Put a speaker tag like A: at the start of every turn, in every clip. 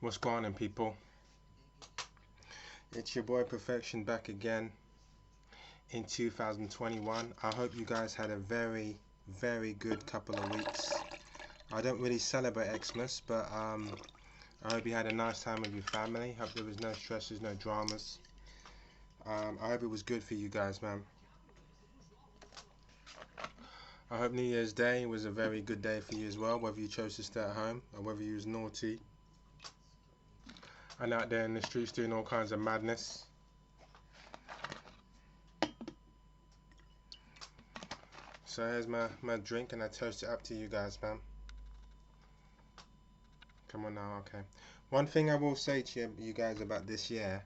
A: What's going on, people? It's your boy Perfection back again in 2021. I hope you guys had a very good couple of weeks. I don't really celebrate Xmas, but I hope you had a nice time with your family. Hope there was no stresses, no dramas. I hope it was good for you guys, man. I hope New Year's Day was a very good day for you as well, whether you chose to stay at home or whether you was naughty and out there in the streets doing all kinds of madness. So here's my drink, and I toast it up to you guys, man. Come on now, okay. One thing I will say to you guys about this year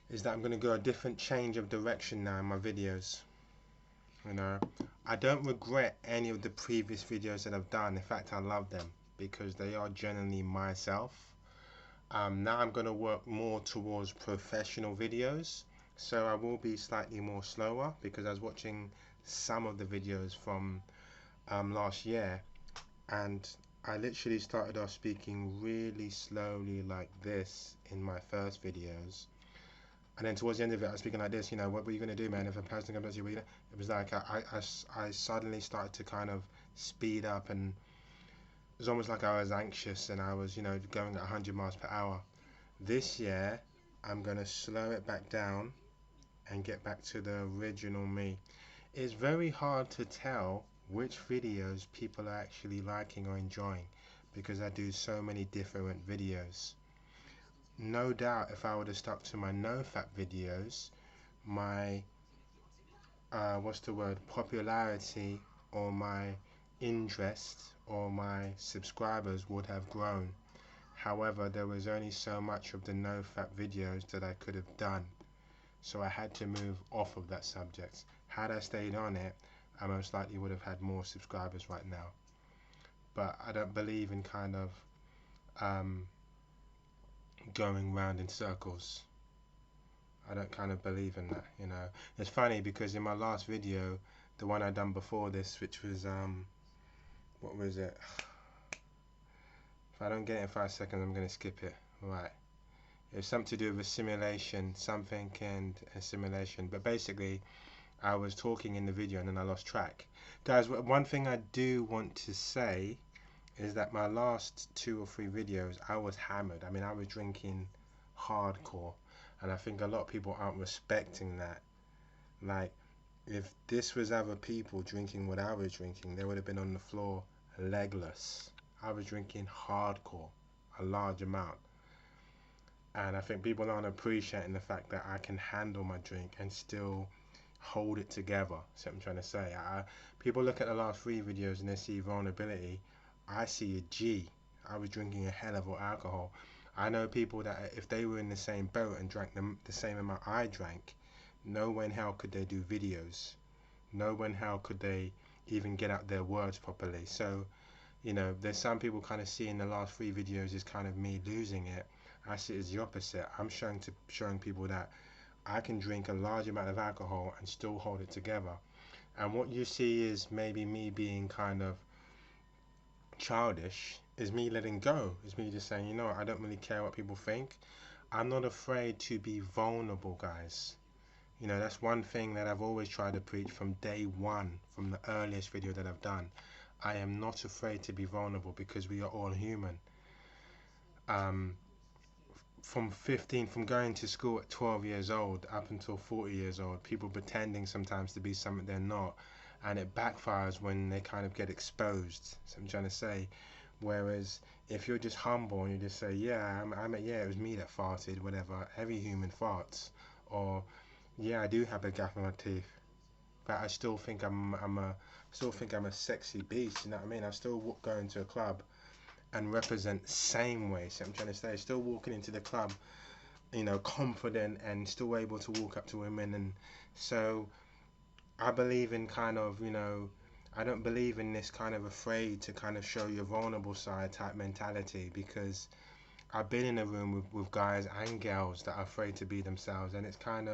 A: is that I'm going to go a different change of direction now in my videos. You know, I don't regret any of the previous videos that I've done. In fact, I love them because they are generally myself. Now I'm going to work more towards professional videos. So I will be slightly more slower because I was watching some of the videos from last year, and I literally started off speaking really slowly like this in my first videos, and then towards the end of it I was speaking like this. You know, what were you going to do, man, if a person comes to you? It was like I suddenly started to kind of speed up, and it was almost like I was anxious and I was, you know, going at 100 miles per hour. This year I'm going to slow it back down and get back to the original me. It's very hard to tell which videos people are actually liking or enjoying because I do so many different videos. No doubt if I would have stuck to my no fap videos, my what's the word, popularity or my interest or my subscribers would have grown. However, there was only so much of the no fap videos that I could have done, so I had to move off of that subject. Had I stayed on it, I most likely would have had more subscribers right now. But I don't believe in kind of um, going round in circles. I don't kind of believe in that, you know. It's funny because in my last video, the one I done before this, which was what was it? If I don't get it in 5 seconds, I'm gonna skip it. Right. It was something to do with assimilation, something and assimilation. But basically, I was talking in the video and then I lost track. Guys, one thing I do want to say is that my last 2 or 3 videos, I was hammered. I mean, I was drinking hardcore, and I think a lot of people aren't respecting that. Like, if this was other people drinking what I was drinking, they would have been on the floor legless. I was drinking hardcore, a large amount. And I think people aren't appreciating the fact that I can handle my drink and still hold it together. That's what I'm trying to say. People look at the last 3 videos and they see vulnerability. I see a G. I was drinking a hell of a lot of alcohol. I know people that if they were in the same boat and drank the same amount I drank, no way in hell could they do videos. No way in hell could they even get out their words properly. So, you know, there's some people kind of seeing the last 3 videos as kind of me losing it. I see it as the opposite. I'm showing people that I can drink a large amount of alcohol and still hold it together. And what you see is maybe me being kind of childish, is me letting go, is me just saying, you know what, I don't really care what people think. I'm not afraid to be vulnerable, guys. You know, that's one thing that I've always tried to preach from day one, from the earliest video that I've done. I am not afraid to be vulnerable because we are all human. From going to school at 12 years old up until 40 years old, people pretending sometimes to be something they're not, and it backfires when they kind of get exposed. So I'm trying to say, whereas if you're just humble and you just say, yeah, yeah, it was me that farted, whatever, every human farts, or yeah, I do have a gap in my teeth, but I still think I'm a sexy beast. You know what I mean? I still go into a club and represent the same way. So I'm trying to say, still walking into the club, you know, confident and still able to walk up to women. And so I believe in kind of, you know, I don't believe in this kind of afraid to kind of show your vulnerable side type mentality, because I've been in a room with guys and girls that are afraid to be themselves, and it kind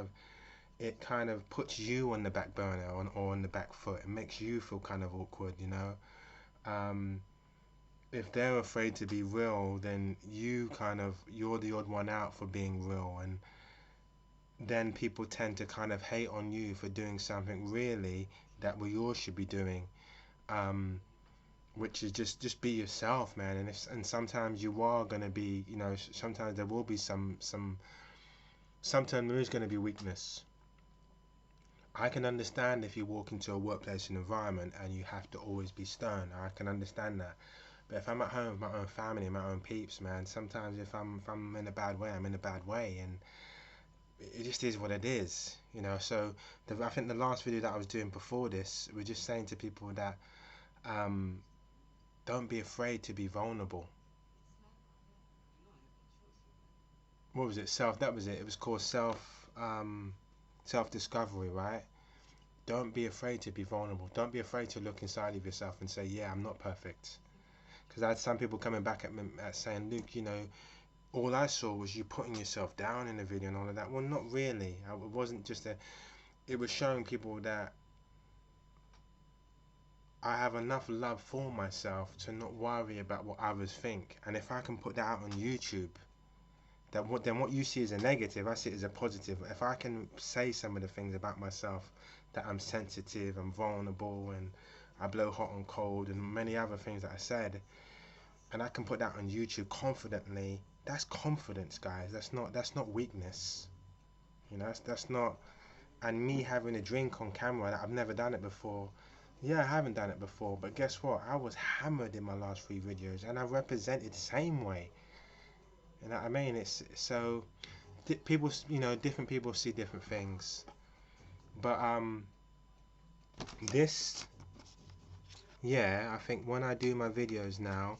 A: of puts you on the back burner or on the back foot. It makes you feel kind of awkward, you know. if they're afraid to be real, then you're the odd one out for being real, and then people tend to kind of hate on you for doing something really that we all should be doing, um, which is just be yourself, man. And sometimes you are gonna be, sometimes there will be sometimes there is gonna be weakness. I can understand if you walk into a workplace environment and you have to always be stern. I can understand that. But if I'm at home with my own family, my own peeps, man, sometimes if I'm in a bad way, I'm in a bad way, and it just is what it is, So I think the last video that I was doing before this, we're just saying to people that um, don't be afraid to be vulnerable. What was it? That was it. It was called self discovery, right? Don't be afraid to be vulnerable. Don't be afraid to look inside of yourself and say, yeah, I'm not perfect. Because I had some people coming back at me saying, Luke, all I saw was you putting yourself down in the video and all of that. Well, not really. It wasn't just it was showing people that I have enough love for myself to not worry about what others think. And if I can put that out on YouTube, then what you see as a negative, I see it as a positive. If I can say some of the things about myself, that I'm sensitive, I'm vulnerable, and I blow hot and cold, and many other things that I said, and I can put that on YouTube confidently, that's confidence, guys. That's not weakness. That's not. And me having a drink on camera, that I've never done it before. Yeah, I haven't done it before, but guess what? I was hammered in my last 3 videos, and I represented the same way. You know what I mean? It's so people, different people see different things. But this, yeah, I think when I do my videos now,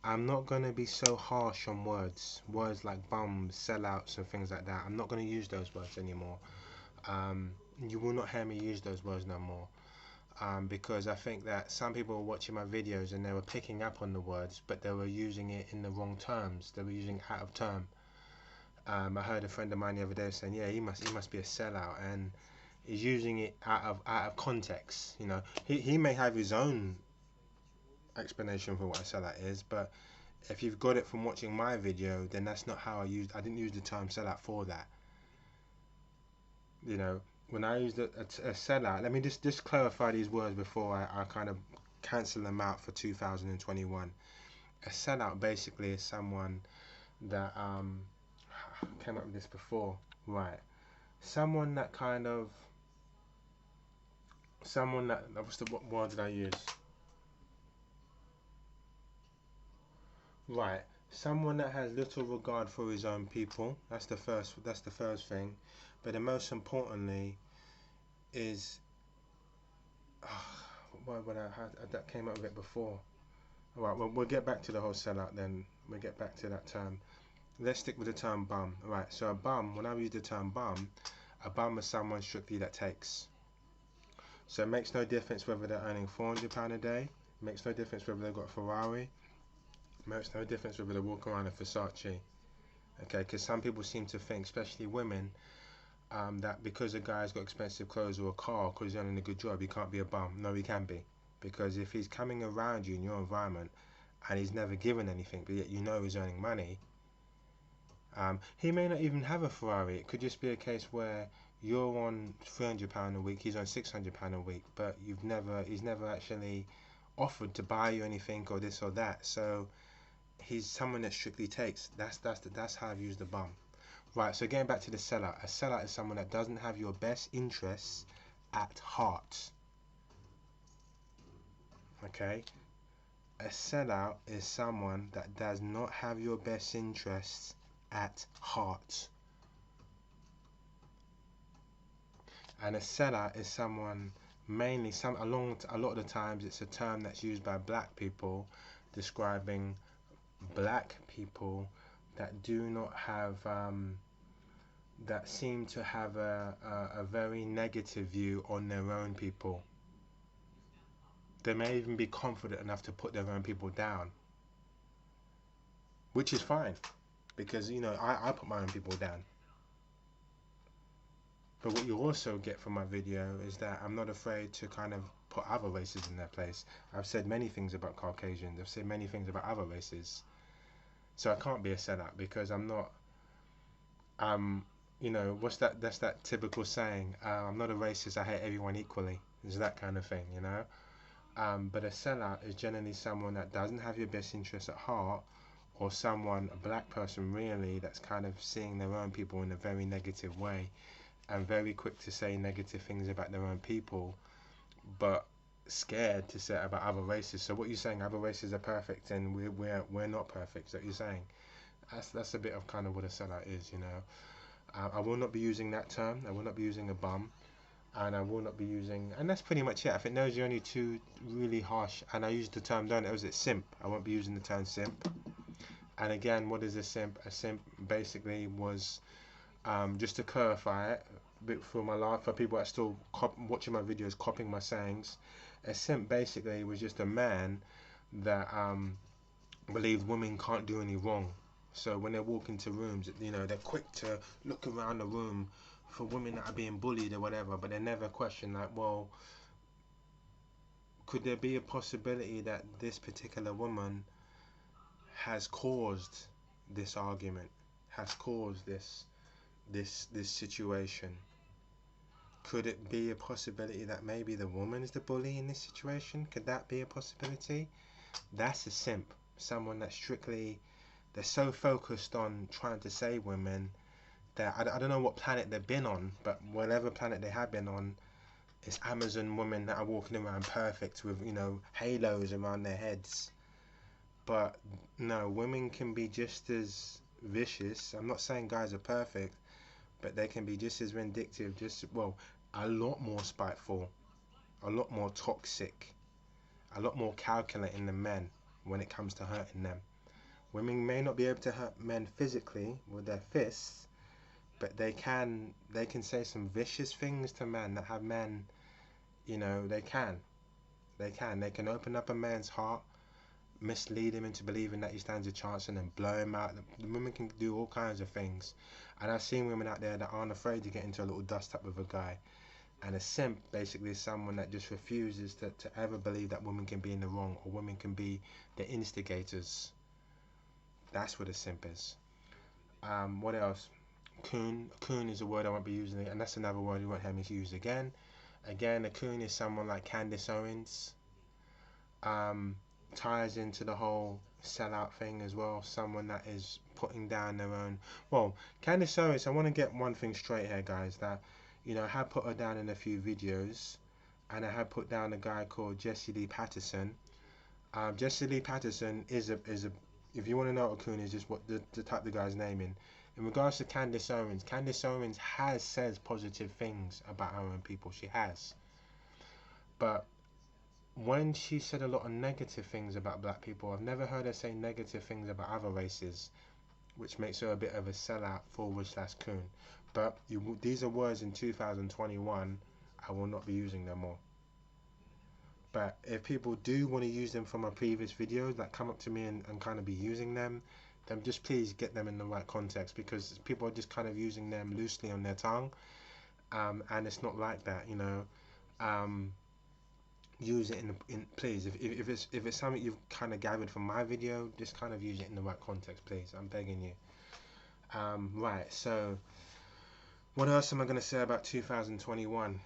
A: I'm not gonna be so harsh on words like bums, sellouts, and things like that. I'm not gonna use those words anymore. You will not hear me use those words no more. Because I think that some people were watching my videos and they were picking up on the words, but they were using it in the wrong terms. They were using out of term. I heard a friend of mine the other day saying, "Yeah, he must be a sellout," and he's using it out of context. He may have his own explanation for what a sellout is, but if you've got it from watching my video, then that's not how I used. I didn't use the term sellout for that. When I used a sellout, let me just clarify these words before I kind of cancel them out for 2021. A sellout basically is someone that came up with this before, right? Someone that what word did I use? Right. Someone that has little regard for his own people. That's the first thing. But the most importantly is that came up with it before. Alright, well, we'll get back to the whole sellout then. We'll get back to that term. Let's stick with the term bum. Alright, so a bum, when I use the term bum, a bum is someone strictly that takes. So it makes no difference whether they're earning £400 a day, it makes no difference whether they've got a Ferrari, it makes no difference whether they're walking around in Versace. Okay, because some people seem to think, especially women, that because a guy's got expensive clothes or a car because he's earning a good job, he can't be a bum. No, he can be. Because if he's coming around you in your environment and he's never given anything, but yet he's earning money, he may not even have a Ferrari. It could just be a case where you're on £300 a week, he's on £600 a week, but he's never actually offered to buy you anything or this or that. So he's someone that strictly takes. That's how I've used the bum. Right, so getting back to the sellout. A sellout is someone that doesn't have your best interests at heart. Okay? A sellout is someone that does not have your best interests at heart. And a sellout is someone, mainly a lot of the times it's a term that's used by black people describing black people that do not have that seem to have a very negative view on their own people. They may even be confident enough to put their own people down, which is fine, because I put my own people down. But what you also get from my video is that I'm not afraid to kind of put other races in their place. I've said many things about Caucasians. I've said many things about other races. So I can't be a sellout because I'm not. You know, what's that? That's that typical saying. I'm not a racist. I hate everyone equally. It's that kind of thing, you know. But a sellout is generally someone that doesn't have your best interests at heart, or someone, a black person really, that's kind of seeing their own people in a very negative way and very quick to say negative things about their own people, but scared to say it about other races. So what you're saying, other races are perfect and we're not perfect. So you're saying that's a bit of kind of what a sellout is, you know. I will not be using that term. I will not be using a bum, and I will not be using, and that's pretty much it. I think those are only two really harsh, and I used the term, don't it? Was it simp? I won't be using the term simp. And again, what is a simp? A simp basically was, just to clarify it, for my life, for people that are still watching my videos, copying my sayings, a simp basically was just a man that believed women can't do any wrong. So when they walk into rooms, you know, they're quick to look around the room for women that are being bullied or whatever, but they never question like, well, could there be a possibility that this particular woman has caused this argument, has caused this situation? Could it be a possibility that maybe the woman is the bully in this situation? Could that be a possibility? That's a simp. Someone that's strictly, they're so focused on trying to save women that I don't know what planet they've been on, but whatever planet they have been on, it's Amazon women that are walking around perfect with, you know, halos around their heads. But no, women can be just as vicious. I'm not saying guys are perfect, but they can be just as vindictive, just, well, a lot more spiteful, a lot more toxic, a lot more calculating than men when it comes to hurting them. Women may not be able to hurt men physically with their fists, but they can say some vicious things to men that have men, you know, they can open up a man's heart, mislead him into believing that he stands a chance, and then blow him out. The women can do all kinds of things, and I've seen women out there that aren't afraid to get into a little dust up with a guy. And a simp basically is someone that just refuses to ever believe that women can be in the wrong, or women can be the instigators. That's what a simp is. What else? Coon. Coon is a word I won't be using, and that's another word you won't hear me use again. Again, a coon is someone like Candace Owens. Ties into the whole sellout thing as well. Someone that is putting down their own. Well, Candace Owens, I want to get one thing straight here, guys. That, you know, I have put her down in a few videos, and I have put down a guy called Jesse Lee Patterson. Jesse Lee Patterson is a if you want to know what a coon is, just what the type the guy's name in. In regards to Candace Owens has says positive things about her own people. She has, but when she said a lot of negative things about black people, I've never heard her say negative things about other races, which makes her a bit of a sellout / coon. But these are words in 2021. I will not be using them more. But if people do want to use them from my previous videos, that come up to me and kind of be using them, then just please get them in the right context, because people are just kind of using them loosely on their tongue, and it's not like that, you know. Use it in please, if it's something you've kind of gathered from my video, just kind of use it in the right context, please. I'm begging you. Right, so what else am I going to say about 2021?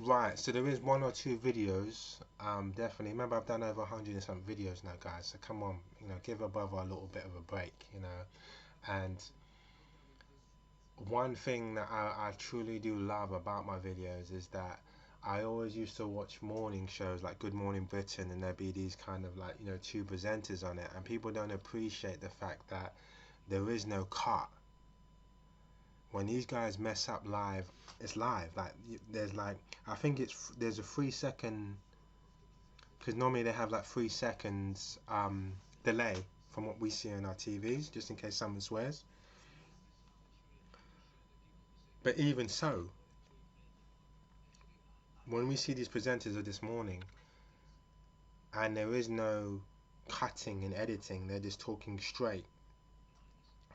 A: Right, so there is one or two videos, definitely. Remember, I've done over 100 and some videos now, guys, so come on, you know, give a brother a little bit of a break, you know. And one thing that I truly do love about my videos is that I always used to watch morning shows like Good Morning Britain, and there'd be these kind of like, you know, two presenters on it, and people don't appreciate the fact that there is no cut. When these guys mess up live, it's live. Like, there's like, I think there's a 3 second, because normally they have like 3 seconds delay from what we see on our TVs, just in case someone swears. But even so, when we see these presenters of this morning, and there is no cutting and editing, they're just talking straight.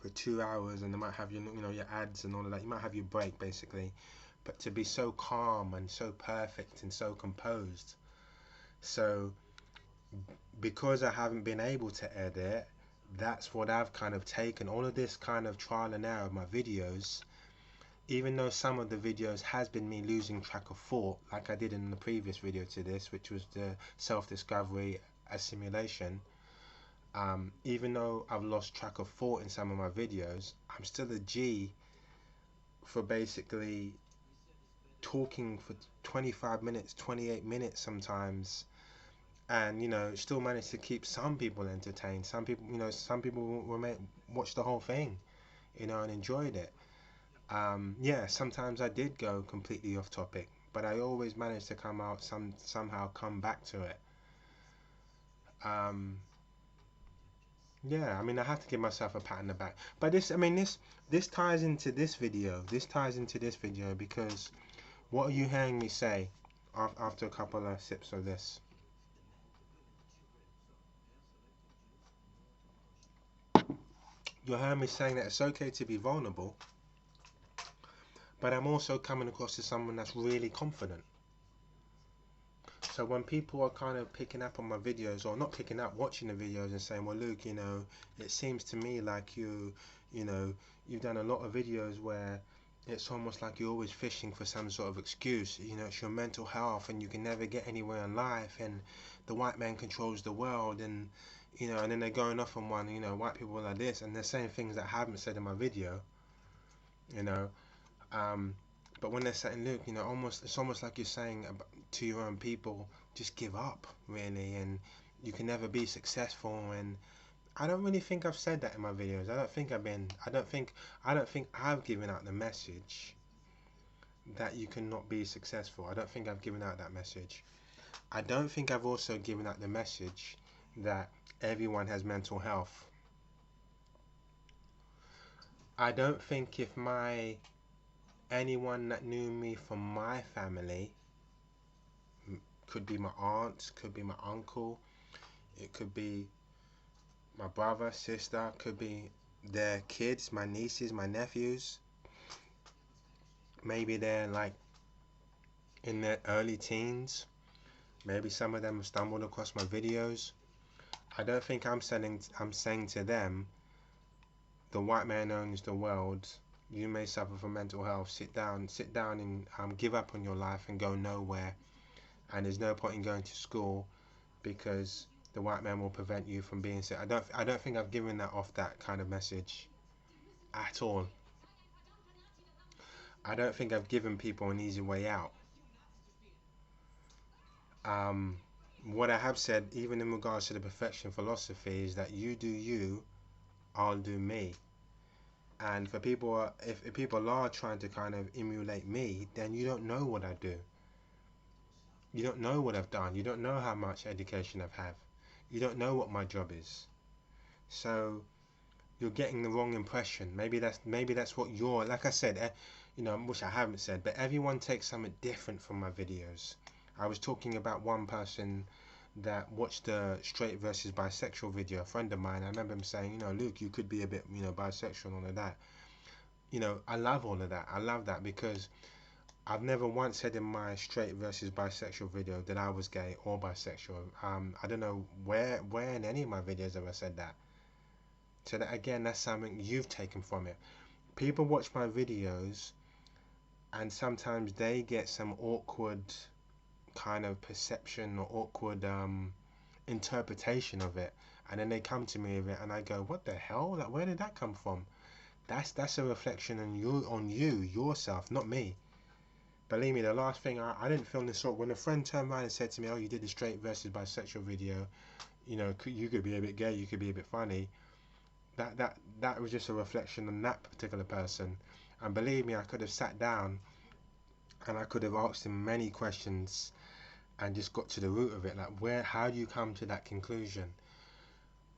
A: for 2 hours, and they might have your, your ads and all of that. You might have your break basically, but to be so calm and so perfect and so composed. So because I haven't been able to edit, that's what I've kind of taken all of this kind of trial and error of my videos. Even though some of the videos has been me losing track of thought, like I did in the previous video to this, which was the self-discovery assimilation. Even though I've lost track of thought in some of my videos, I'm still a G for basically talking for 25 minutes, 28 minutes sometimes, and still manage to keep some people entertained. Some people, some people will watch the whole thing, and enjoyed it. Yeah, sometimes I did go completely off topic, but I always managed to come out somehow come back to it. Um, yeah, I mean, I have to give myself a pat on the back. But this, I mean, this ties into this video. This ties into this video because what are you hearing me say after a couple of sips of this? You're hearing me saying that it's okay to be vulnerable, but I'm also coming across as someone that's really confident. So when people are kind of picking up on my videos, or not picking up, watching the videos and saying, well, Luke, it seems to me like you've done a lot of videos where it's almost like you're always fishing for some sort of excuse. It's your mental health and you can never get anywhere in life, and the white man controls the world, and and then they're going off on one, white people are this, and they're saying things that I haven't said in my video, you know. Um, but when they're saying, look, it's almost like you're saying to your own people, just give up, really, and you can never be successful. And I don't really think I've said that in my videos. I don't think I've given out the message that you cannot be successful. I don't think I've given out that message. I don't think I've also given out the message that everyone has mental health. I don't think if anyone that knew me from my family, could be my aunt, could be my uncle, it could be my brother, sister, could be their kids, my nieces, my nephews. Maybe they're like in their early teens. Maybe some of them have stumbled across my videos. I don't think I'm saying to them, the white man owns the world. You may suffer from mental health. Sit down and give up on your life and go nowhere. And there's no point in going to school because the white man will prevent you from being sick. I don't think I've given that off that kind of message at all. I don't think I've given people an easy way out. What I have said, even in regards to the perfection philosophy, is that you do you, I'll do me. And for people, if people are trying to kind of emulate me, then you don't know what I do. You don't know what I've done. You don't know how much education I've had. You don't know what my job is. So you're getting the wrong impression. Maybe that's what you're, like I said, which I haven't said, but everyone takes something different from my videos. I was talking about one person that watched the straight versus bisexual video, a friend of mine. I remember him saying, Luke, you could be a bit, bisexual and all of that. I love all of that. I love that because I've never once said in my straight versus bisexual video that I was gay or bisexual. I don't know where in any of my videos have I said that. So that again, that's something you've taken from it. People watch my videos and sometimes they get some awkward kind of perception or awkward interpretation of it, and then they come to me with it and I go, what the hell? Like, where did that come from? That's a reflection on you yourself, not me. Believe me, the last thing I didn't feel this sort when a friend turned around and said to me, oh, you did the straight versus bisexual video, you could be a bit gay, you could be a bit funny. That was just a reflection on that particular person. And believe me, I could have sat down and I could have asked him many questions and just got to the root of it. Like, how do you come to that conclusion?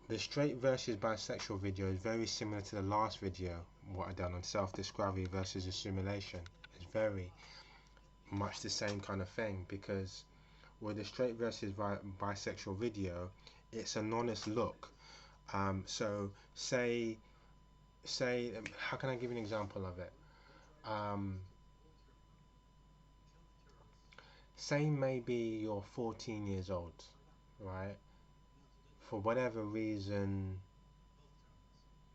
A: The straight versus bisexual video is very similar to the last video, what I done on self-discovery versus assimilation. It's very much the same kind of thing, because with the straight versus bisexual video, it's an honest look. So say say, how can I give you an example of it? Um, Say maybe you're 14 years old, right? For whatever reason,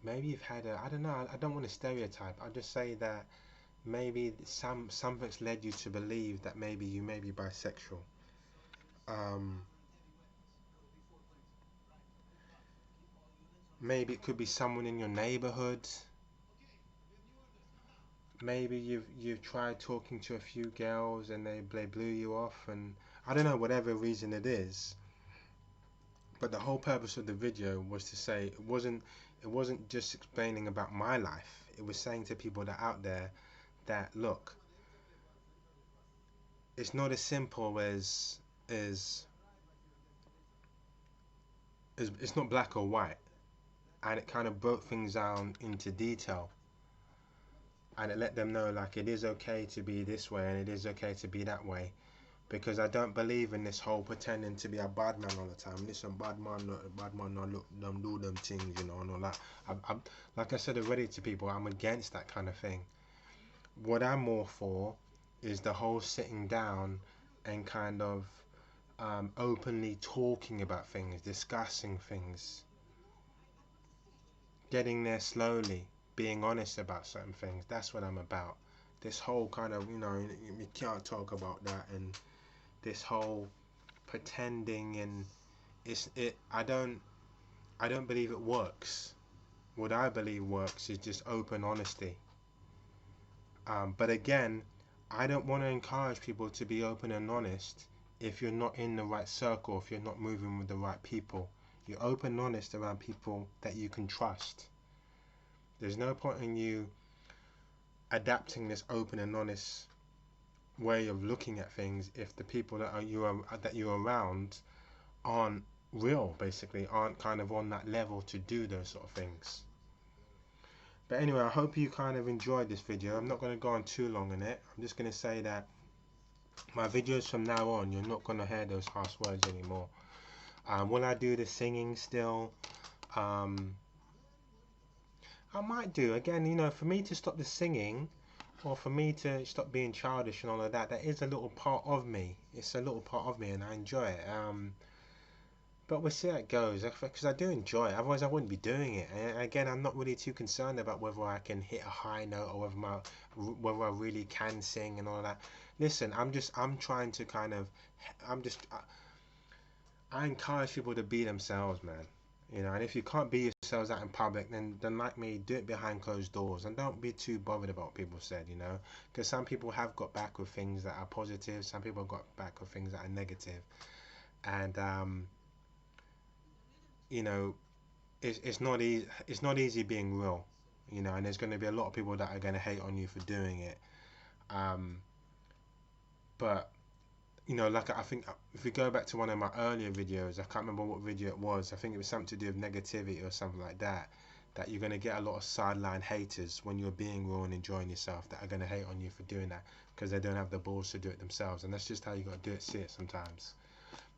A: maybe you've had a, I don't know, I don't want to stereotype. I'll just say that maybe something's led you to believe that maybe you may be bisexual. Um, Maybe it could be someone in your neighborhood. Maybe you've tried talking to a few girls and they blew you off, and I don't know, whatever reason it is. But the whole purpose of the video was to say it wasn't just explaining about my life. It was saying to people that are out there that look, it's not as simple as it's not black or white, and it kind of broke things down into detail, and it let them know like it is okay to be this way and it is okay to be that way, because I don't believe in this whole pretending to be a bad man all the time. Listen, bad man, no look, them do them things, you know, and all that. Like I said already to people, I'm against that kind of thing. What I'm more for is the whole sitting down and kind of openly talking about things, discussing things, getting there slowly, being honest about certain things. That's what I'm about. This whole kind of, you can't talk about that, and this whole pretending, and I don't believe it works. What I believe works is just open honesty. But again, I don't want to encourage people to be open and honest if you're not in the right circle, if you're not moving with the right people. You're open and honest around people that you can trust. There's no point in you adapting this open and honest way of looking at things if the people that you're around aren't real, basically, aren't kind of on that level to do those sort of things. But anyway, I hope you kind of enjoyed this video. I'm not going to go on too long in it. I'm just going to say that my videos from now on, you're not going to hear those harsh words anymore. Will I do the singing still? Um, I might do. Again, for me to stop the singing, or for me to stop being childish and all of that, that is a little part of me. It's a little part of me, and I enjoy it. But we'll see how it goes, because I do enjoy it. Otherwise, I wouldn't be doing it. And again, I'm not really too concerned about whether I can hit a high note or whether I really can sing and all that. Listen, I'm trying to kind of, I'm just, I encourage people to be themselves, man. And if you can't be yourselves out in public, then like me, do it behind closed doors, and don't be too bothered about what people said. Because some people have got back with things that are positive, some people have got back with things that are negative, and you know, it's not easy. It's not easy being real, and there's going to be a lot of people that are going to hate on you for doing it. Um, but like I think if we go back to one of my earlier videos, I can't remember what video it was. I think it was something to do with negativity or something like that. That you're going to get a lot of sideline haters when you're being real and enjoying yourself, that are going to hate on you for doing that because they don't have the balls to do it themselves. And that's just how you got to do it. See it sometimes,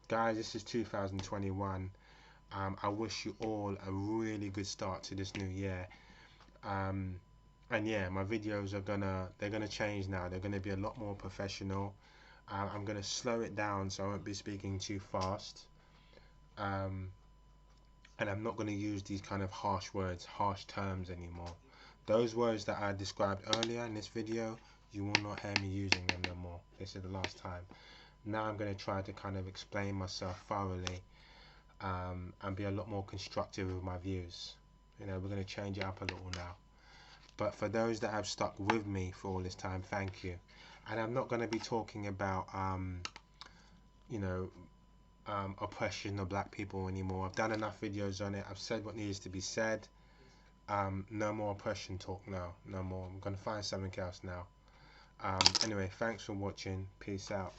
A: guys. This is 2021. I wish you all a really good start to this new year. Um, and yeah, my videos they're gonna change now. They're gonna be a lot more professional. I'm gonna slow it down so I won't be speaking too fast. Um, and I'm not gonna use these kind of harsh words, harsh terms anymore. Those words that I described earlier in this video, you will not hear me using them no more. This is the last time. Now I'm gonna try to kind of explain myself thoroughly, and be a lot more constructive with my views. We're going to change it up a little now. But for those that have stuck with me for all this time, thank you. And I'm not going to be talking about, oppression of black people anymore. I've done enough videos on it. I've said what needs to be said. No more oppression talk now. No more. I'm going to find something else now. Anyway, thanks for watching. Peace out.